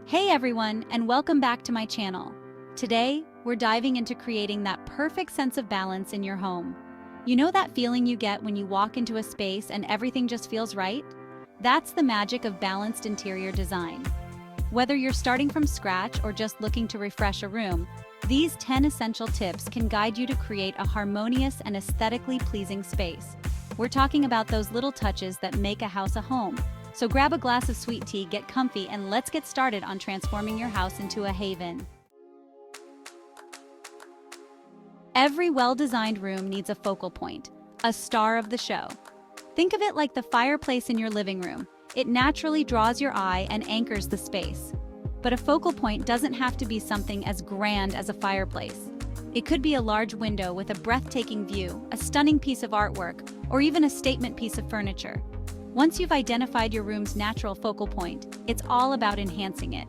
Hey everyone, and welcome back to my channel. Today, we're diving into creating that perfect sense of balance in your home. You know that feeling you get when you walk into a space and everything just feels right? That's the magic of balanced interior design. Whether you're starting from scratch or just looking to refresh a room, these 10 essential tips can guide you to create a harmonious and aesthetically pleasing space. We're talking about those little touches that make a house a home. So grab a glass of sweet tea, get comfy, and let's get started on transforming your house into a haven. Every well-designed room needs a focal point, a star of the show. Think of it like the fireplace in your living room. It naturally draws your eye and anchors the space. But a focal point doesn't have to be something as grand as a fireplace. It could be a large window with a breathtaking view, a stunning piece of artwork, or even a statement piece of furniture. Once you've identified your room's natural focal point, it's all about enhancing it.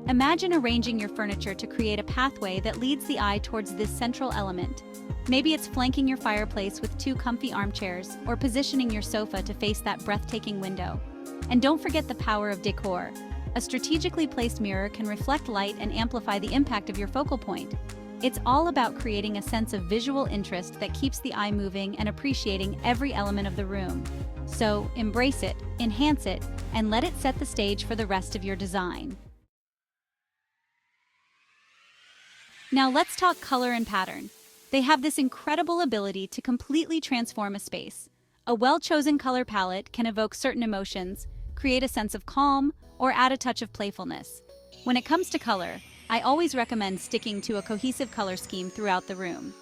Imagine arranging your furniture to create a pathway that leads the eye towards this central element. Maybe it's flanking your fireplace with two comfy armchairs or positioning your sofa to face that breathtaking window. And don't forget the power of decor. A strategically placed mirror can reflect light and amplify the impact of your focal point. It's all about creating a sense of visual interest that keeps the eye moving and appreciating every element of the room. So embrace it, enhance it, and let it set the stage for the rest of your design. Now let's talk color and pattern. They have this incredible ability to completely transform a space. A well-chosen color palette can evoke certain emotions, create a sense of calm, or add a touch of playfulness. When it comes to color, I always recommend sticking to a cohesive color scheme throughout the room.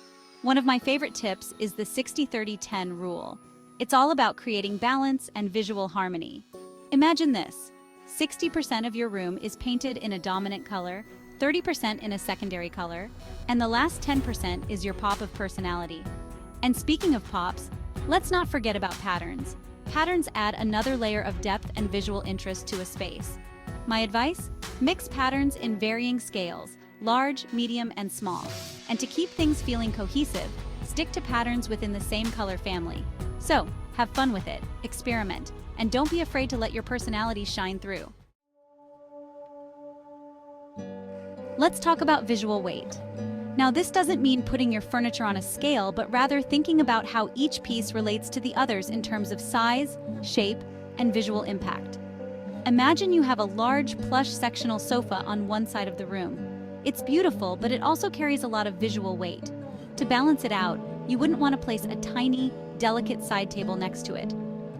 One of my favorite tips is the 60-30-10 rule. It's all about creating balance and visual harmony. Imagine this: 60% of your room is painted in a dominant color, 30% in a secondary color, and the last 10% is your pop of personality. And speaking of pops, let's not forget about patterns. Patterns add another layer of depth and visual interest to a space. My advice? Mix patterns in varying scales, large, medium, and small. And to keep things feeling cohesive, stick to patterns within the same color family. So, have fun with it, experiment, and don't be afraid to let your personality shine through. Let's talk about visual weight. Now, this doesn't mean putting your furniture on a scale, but rather thinking about how each piece relates to the others in terms of size, shape, and visual impact. Imagine you have a large, plush sectional sofa on one side of the room. It's beautiful, but it also carries a lot of visual weight. To balance it out, you wouldn't want to place a tiny, delicate side table next to it.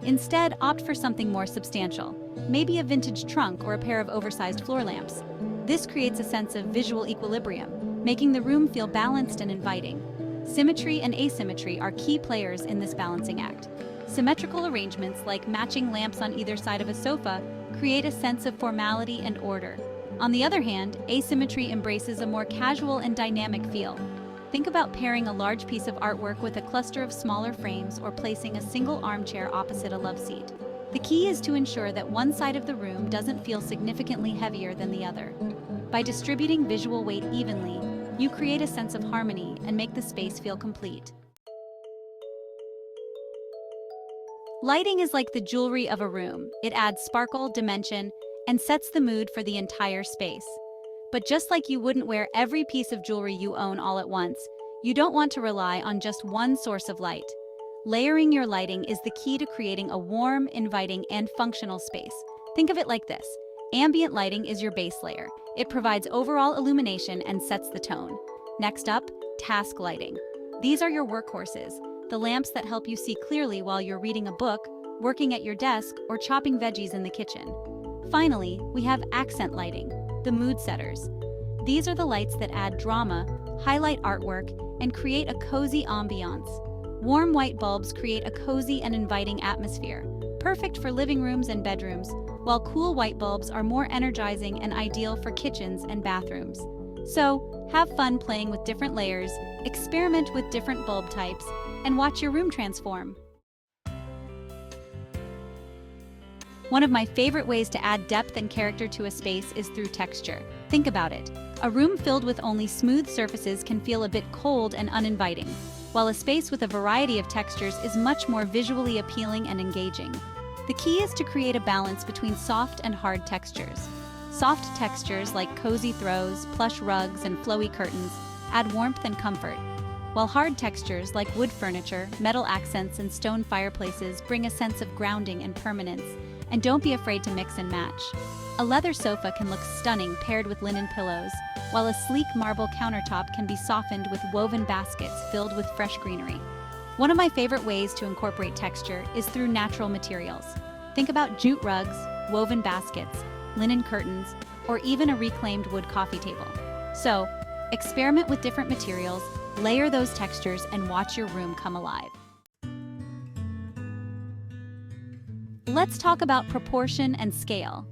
Instead, opt for something more substantial, maybe a vintage trunk or a pair of oversized floor lamps. This creates a sense of visual equilibrium, making the room feel balanced and inviting. Symmetry and asymmetry are key players in this balancing act. Symmetrical arrangements like matching lamps on either side of a sofa create a sense of formality and order. On the other hand, asymmetry embraces a more casual and dynamic feel. Think about pairing a large piece of artwork with a cluster of smaller frames or placing a single armchair opposite a love seat. The key is to ensure that one side of the room doesn't feel significantly heavier than the other. By distributing visual weight evenly, you create a sense of harmony and make the space feel complete. Lighting is like the jewelry of a room. It adds sparkle, dimension, and sets the mood for the entire space. But just like you wouldn't wear every piece of jewelry you own all at once, you don't want to rely on just one source of light. Layering your lighting is the key to creating a warm, inviting, and functional space. Think of it like this: ambient lighting is your base layer. It provides overall illumination and sets the tone. Next up, task lighting. These are your workhorses, the lamps that help you see clearly while you're reading a book, working at your desk, or chopping veggies in the kitchen. Finally, we have accent lighting, the mood setters. These are the lights that add drama, highlight artwork, and create a cozy ambiance. Warm white bulbs create a cozy and inviting atmosphere, perfect for living rooms and bedrooms, while cool white bulbs are more energizing and ideal for kitchens and bathrooms. So, have fun playing with different layers, experiment with different bulb types, and watch your room transform. One of my favorite ways to add depth and character to a space is through texture. Think about it. A room filled with only smooth surfaces can feel a bit cold and uninviting, while a space with a variety of textures is much more visually appealing and engaging. The key is to create a balance between soft and hard textures. Soft textures like cozy throws, plush rugs, and flowy curtains add warmth and comfort, while hard textures like wood furniture, metal accents, and stone fireplaces bring a sense of grounding and permanence. And don't be afraid to mix and match. A leather sofa can look stunning paired with linen pillows, while a sleek marble countertop can be softened with woven baskets filled with fresh greenery. One of my favorite ways to incorporate texture is through natural materials. Think about jute rugs, woven baskets, linen curtains, or even a reclaimed wood coffee table. So, experiment with different materials, layer those textures, and watch your room come alive. Let's talk about proportion and scale.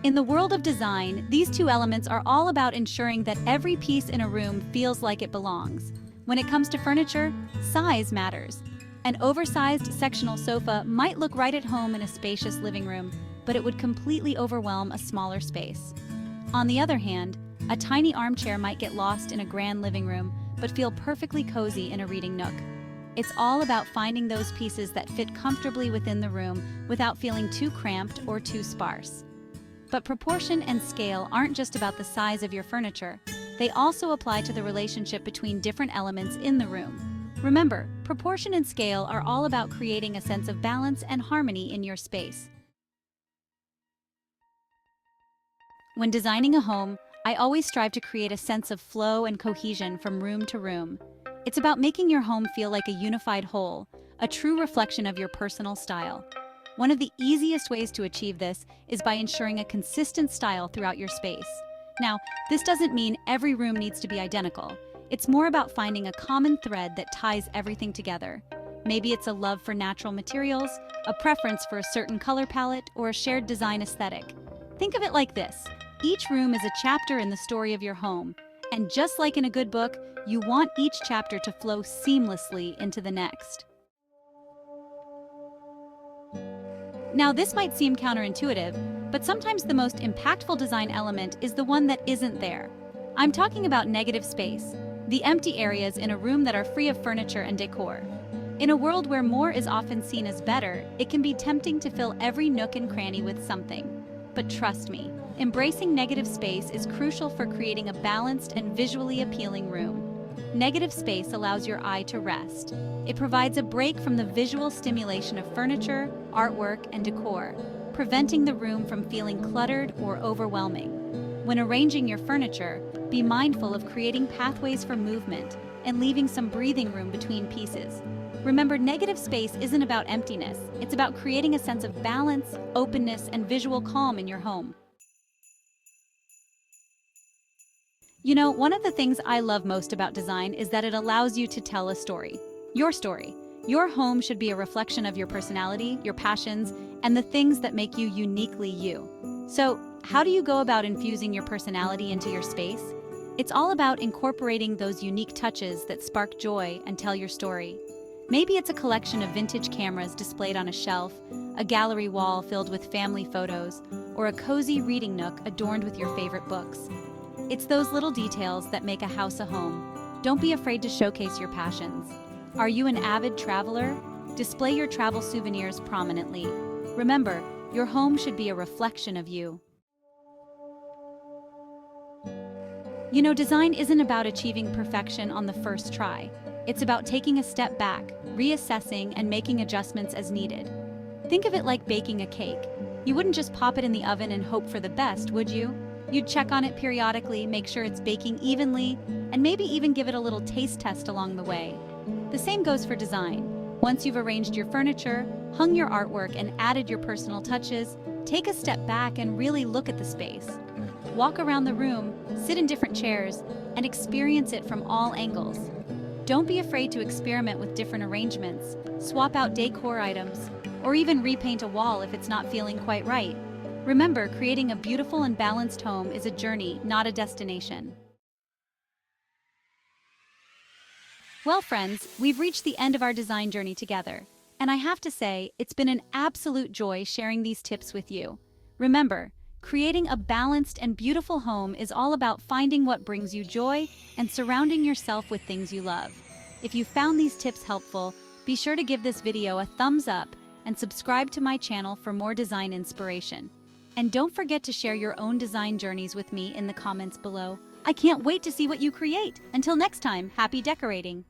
In the world of design, these two elements are all about ensuring that every piece in a room feels like it belongs. When it comes to furniture, size matters. An oversized sectional sofa might look right at home in a spacious living room, but it would completely overwhelm a smaller space. On the other hand, a tiny armchair might get lost in a grand living room, but feel perfectly cozy in a reading nook. It's all about finding those pieces that fit comfortably within the room without feeling too cramped or too sparse. But proportion and scale aren't just about the size of your furniture. They also apply to the relationship between different elements in the room. Remember, proportion and scale are all about creating a sense of balance and harmony in your space. When designing a home, I always strive to create a sense of flow and cohesion from room to room. It's about making your home feel like a unified whole, a true reflection of your personal style. One of the easiest ways to achieve this is by ensuring a consistent style throughout your space. Now, this doesn't mean every room needs to be identical. It's more about finding a common thread that ties everything together. Maybe it's a love for natural materials, a preference for a certain color palette, or a shared design aesthetic. Think of it like this. Each room is a chapter in the story of your home, and just like in a good book, you want each chapter to flow seamlessly into the next. Now, this might seem counterintuitive, but sometimes the most impactful design element is the one that isn't there. I'm talking about negative space, the empty areas in a room that are free of furniture and decor. In a world where more is often seen as better, it can be tempting to fill every nook and cranny with something. But trust me, embracing negative space is crucial for creating a balanced and visually appealing room. Negative space allows your eye to rest. It provides a break from the visual stimulation of furniture, artwork, and decor, preventing the room from feeling cluttered or overwhelming. When arranging your furniture, be mindful of creating pathways for movement and leaving some breathing room between pieces. Remember, negative space isn't about emptiness. It's about creating a sense of balance, openness, and visual calm in your home. You know, one of the things I love most about design is that it allows you to tell a story. Your story. Your home should be a reflection of your personality, your passions, and the things that make you uniquely you. So, how do you go about infusing your personality into your space? It's all about incorporating those unique touches that spark joy and tell your story. Maybe it's a collection of vintage cameras displayed on a shelf, a gallery wall filled with family photos, or a cozy reading nook adorned with your favorite books. It's those little details that make a house a home. Don't be afraid to showcase your passions. Are you an avid traveler? Display your travel souvenirs prominently. Remember, your home should be a reflection of you. You know, design isn't about achieving perfection on the first try. It's about taking a step back, reassessing, and making adjustments as needed. Think of it like baking a cake. You wouldn't just pop it in the oven and hope for the best, would you? You'd check on it periodically, make sure it's baking evenly, and maybe even give it a little taste test along the way. The same goes for design. Once you've arranged your furniture, hung your artwork, and added your personal touches, take a step back and really look at the space. Walk around the room, sit in different chairs, and experience it from all angles. Don't be afraid to experiment with different arrangements, swap out decor items, or even repaint a wall if it's not feeling quite right. Remember, creating a beautiful and balanced home is a journey, not a destination. Well, friends, we've reached the end of our design journey together, and I have to say, it's been an absolute joy sharing these tips with you. Remember, creating a balanced and beautiful home is all about finding what brings you joy and surrounding yourself with things you love. If you found these tips helpful, be sure to give this video a thumbs up and subscribe to my channel for more design inspiration. And don't forget to share your own design journeys with me in the comments below. I can't wait to see what you create. Until next time, happy decorating!